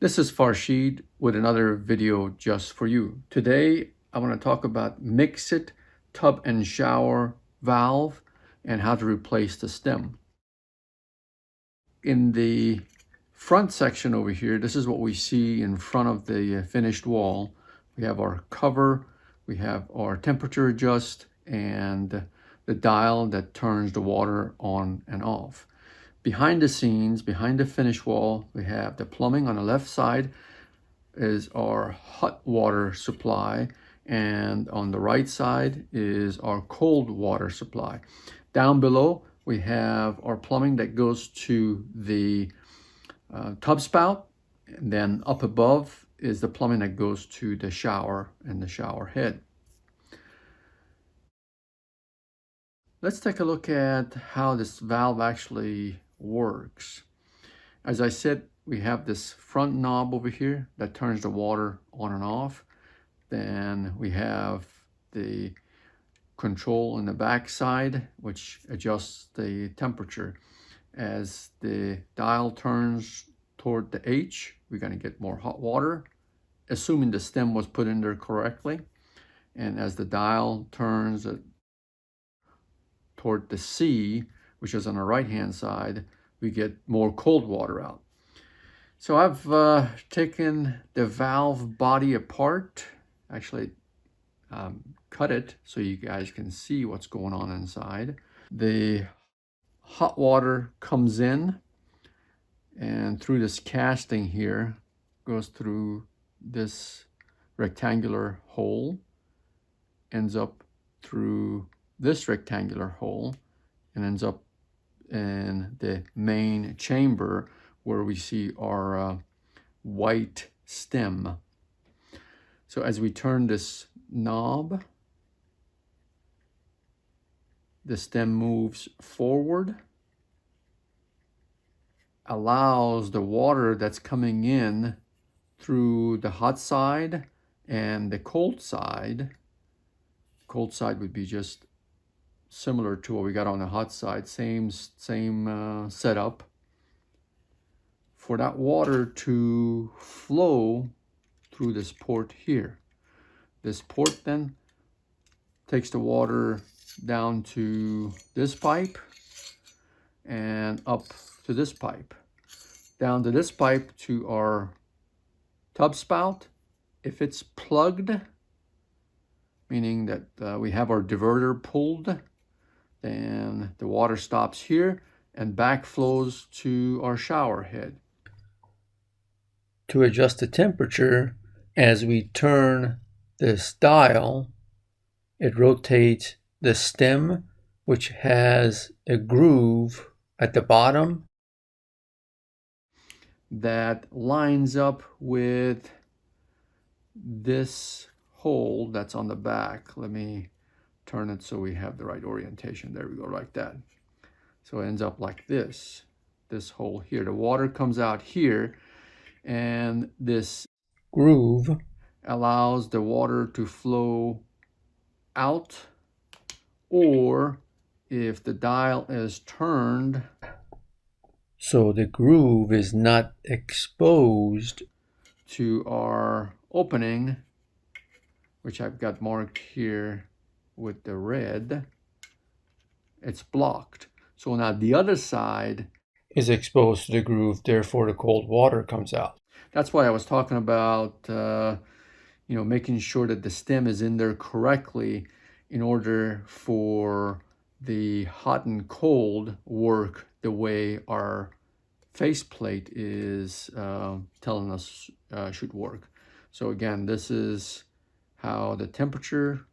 This is Farshid with another video just for you. Today I want to talk about Mixet tub and shower valve and how to replace the stem. In the front section over here, this is what we see in front of the finished wall. We have our cover, we have our temperature adjust, and the dial that turns the water on and off. Behind the scenes, behind the finished wall, we have the plumbing on the left side is our hot water supply, and on the right side is our cold water supply. Down below, we have our plumbing that goes to the tub spout, and then up above is the plumbing that goes to the shower and the shower head. Let's take a look at how this valve actually works. As I said, we have this front knob over here that turns the water on and off. Then we have the control on the back side, which adjusts the temperature. As the dial turns toward the H, we're going to get more hot water, assuming the stem was put in there correctly. And as the dial turns toward the C, which is on the right-hand side, we get more cold water out. So I've taken the valve body apart, actually cut it so you guys can see what's going on inside. The hot water comes in and through this casting here, goes through this rectangular hole, ends up through this rectangular hole, and ends up in the main chamber where we see our white stem. So as we turn this knob, the stem moves forward, allows the water that's coming in through the hot side and the cold side. Cold side would be just similar to what we got on the hot side, same setup, for that water to flow through this port here. This port then takes the water down to this pipe and up to this pipe, down to this pipe to our tub spout. If it's plugged, meaning that we have our diverter pulled, then the water stops here and backflows to our shower head. To adjust the temperature, as we turn this dial, it rotates the stem, which has a groove at the bottom that lines up with this hole that's on the back. Let me turn it so we have the right orientation. There we go, like that. So it ends up like this hole here. The water comes out here, and this groove allows the water to flow out, or if the dial is turned so the groove is not exposed to our opening, which I've got marked here with the red, it's blocked. So now the other side is exposed to the groove, therefore the cold water comes out. That's why I was talking about making sure that the stem is in there correctly in order for the hot and cold work the way our faceplate is telling us should work. So again, this is how the temperature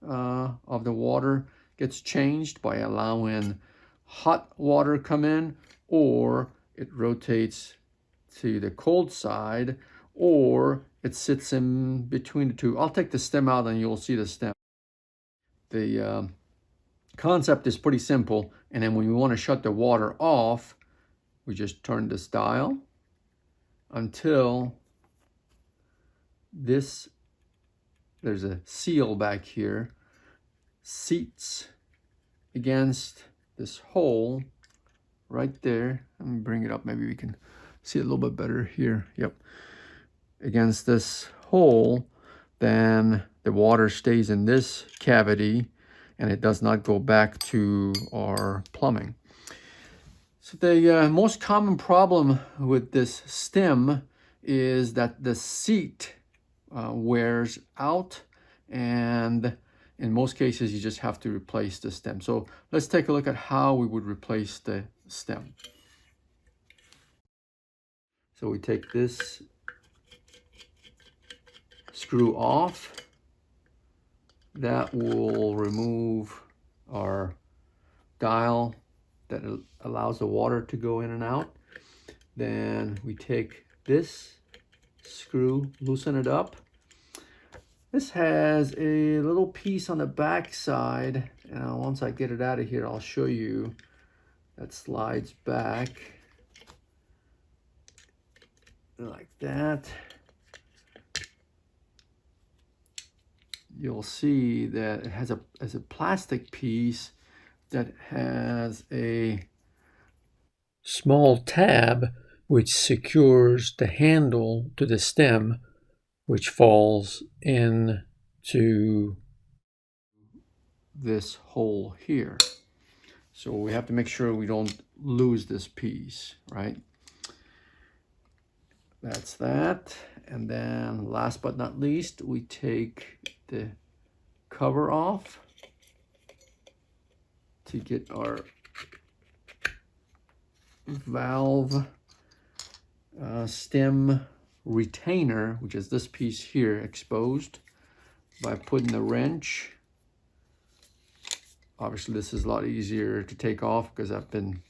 of the water gets changed by allowing hot water come in, or it rotates to the cold side, or it sits in between the two. I'll take the stem out and you'll see the stem. The concept is pretty simple, and then when we want to shut the water off, we just turn this dial until there's a seal back here, seats against this hole right there. Let me bring it up, maybe we can see it a little bit better here. Yep. against this hole, then the water stays in this cavity and it does not go back to our plumbing. So the most common problem with this stem is that the seat wears out, and in most cases you just have to replace the stem. So let's take a look at how we would replace the stem. So we take this screw off. That will remove our dial that allows the water to go in and out. Then we take this screw, loosen it up. This has a little piece on the back side. Once I get it out of here, I'll show you. That slides back like that. You'll see that it has a plastic piece that has a small tab which secures the handle to the stem, which falls into this hole here. So we have to make sure we don't lose this piece, right? That's that. And then last but not least, we take the cover off to get our valve stem retainer, which is this piece here, exposed by putting the wrench. Obviously this is a lot easier to take off because I've been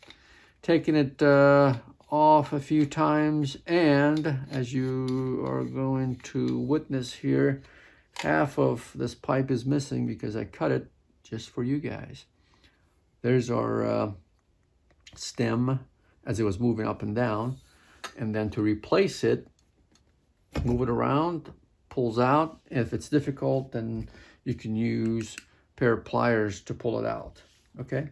taking it off a few times, and as you are going to witness here, half of this pipe is missing because I cut it just for you guys. There's our stem as it was moving up and down, and then to replace it, move it around, pulls out. If it's difficult, then you can use a pair of pliers to pull it out. Okay,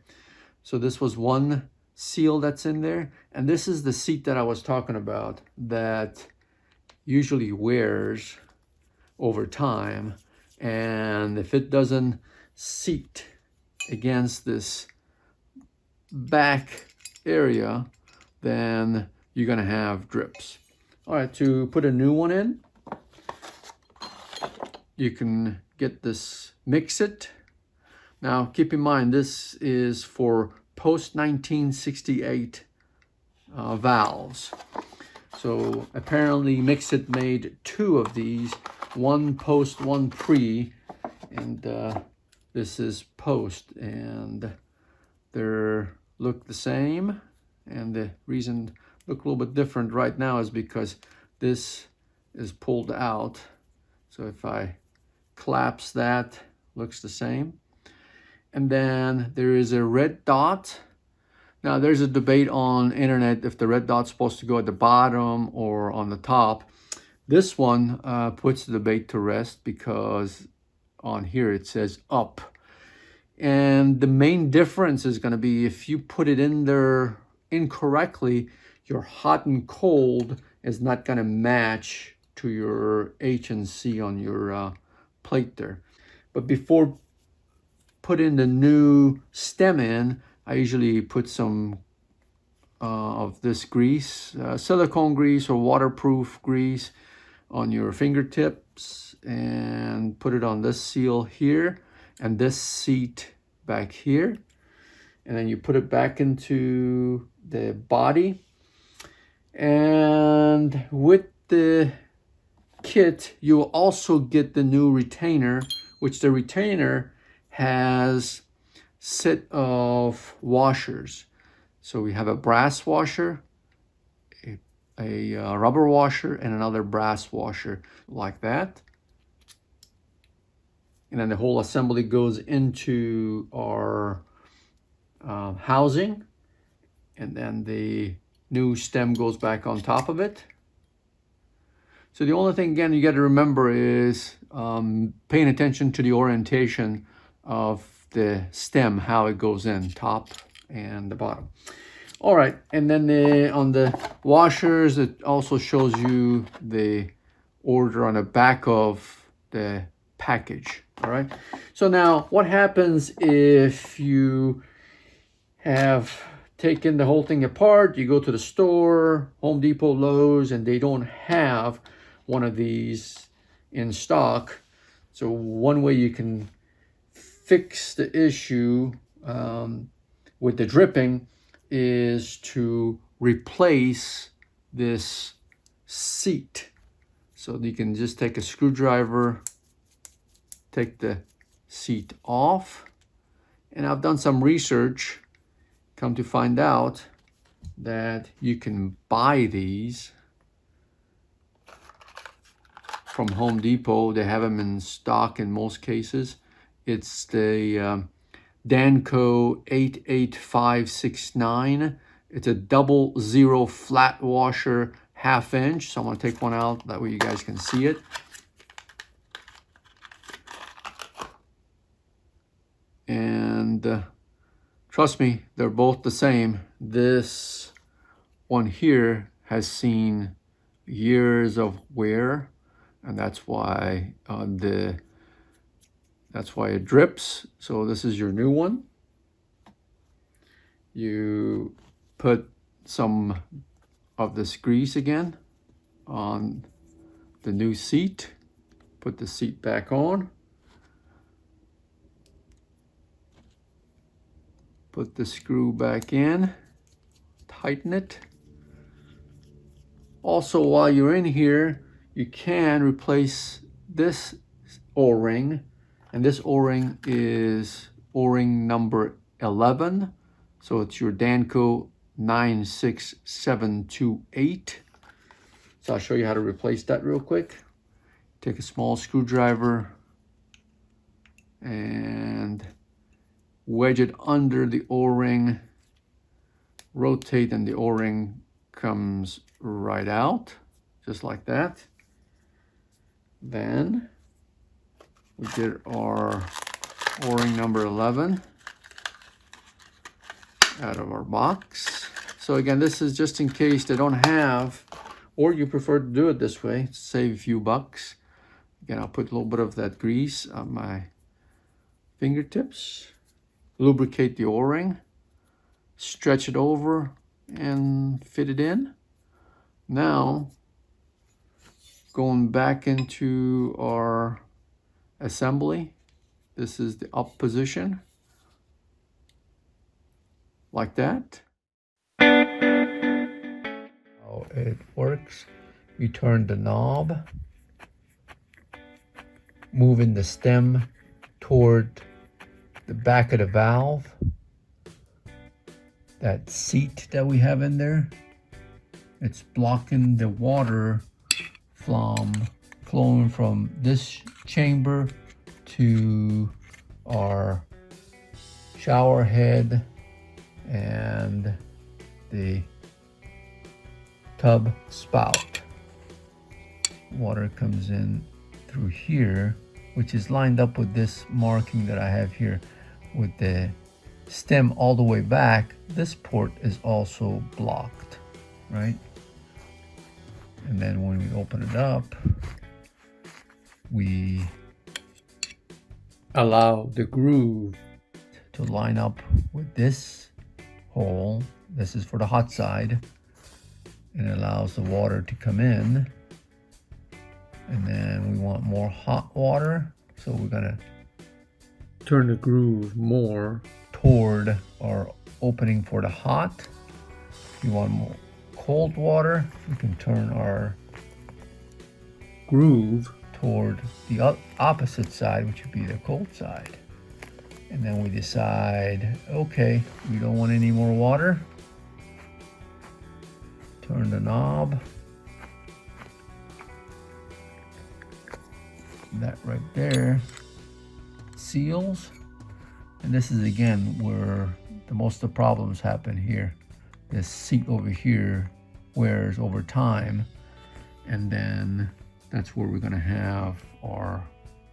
so this was one seal that's in there, and this is the seat that I was talking about that usually wears over time, and if it doesn't seat against this back area, then you're gonna have drips. All right, to put a new one in, you can get this Mixet. Now keep in mind, this is for post 1968 valves. So apparently Mixet made two of these, one post, one pre, and this is post, and they look the same. And the reason look a little bit different right now is because this is pulled out. So if I collapse that, looks the same. And then there is a red dot. Now there's a debate on internet if the red dot's supposed to go at the bottom or on the top. This one puts the debate to rest because on here it says up. And the main difference is going to be if you put it in there incorrectly, your hot and cold is not going to match to your H and C on your plate there. But before putting the new stem in, I usually put some of this grease, silicone grease or waterproof grease on your fingertips, and put it on this seal here and this seat back here. And then you put it back into the body. And with the kit, you will also get the new retainer, which the retainer has set of washers. So we have a brass washer, a rubber washer, and another brass washer like that. And then the whole assembly goes into our housing, and then the new stem goes back on top of it. So the only thing, again, you got to remember is paying attention to the orientation of the stem, how it goes in, top and the bottom. All right, and then on the washers, it also shows you the order on the back of the package. All right. So now what happens if you have taken the whole thing apart? You go to the store, Home Depot, Lowe's, and they don't have one of these in stock. So one way you can fix the issue with the dripping is to replace this seat. So you can just take a screwdriver, take the seat off. And I've done some research, come to find out that you can buy these from Home Depot. They have them in stock in most cases. It's the Danco 88569. It's a 00 flat washer, 1/2 inch. So I'm gonna take one out, that way you guys can see it. And trust me, they're both the same. This one here has seen years of wear, and that's why it drips. So this is your new one. You put some of this grease again on the new seat. Put the seat back on. Put the screw back in. Tighten it. Also, while you're in here, you can replace this O-ring. And this O-ring is O-ring number 11. So it's your Danco 96728. So I'll show you how to replace that real quick. Take a small screwdriver and wedge it under the O-ring. Rotate and the O-ring comes right out, just like that. Then we get our O-ring number 11 out of our box. So again, this is just in case they don't have, or you prefer to do it this way, save a few bucks. Again, I'll put a little bit of that grease on my fingertips, lubricate the O-ring, stretch it over and fit it in. Now, going back into our assembly, this is the up position, like that. How it works, you turn the knob, moving the stem toward the back of the valve. That seat that we have in there, it's blocking the water from flowing from this chamber to our shower head and the tub spout. Water comes in through here, which is lined up with this marking that I have here with the stem all the way back. This port is also blocked, right? And then when we open it up, we allow the groove to line up with this hole. This is for the hot side, and it allows the water to come in. And then we want more hot water, so we're gonna turn the groove more toward our opening for the hot. If you want more cold water, we can turn our groove toward the opposite side, which would be the cold side. And then we decide, okay, we don't want any more water. Turn the knob. That right there seals. And this is again where the most of the problems happen here. This seat over here wears over time, and then that's where we're going to have our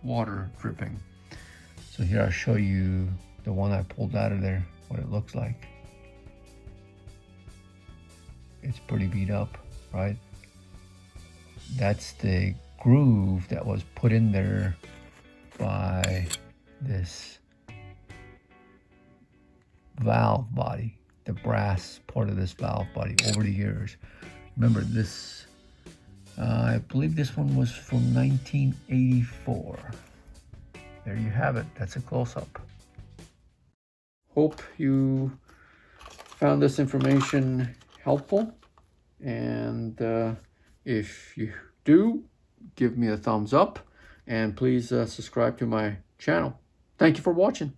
water dripping. So here I'll show you the one I pulled out of there, what it looks like. It's pretty beat up, right? That's the groove that was put in there by this valve body, the brass part of this valve body over the years. Remember this, I believe this one was from 1984. There you have it. That's a close-up. Hope you found this information helpful, and if you do, give me a thumbs up, and please subscribe to my channel. Thank you for watching.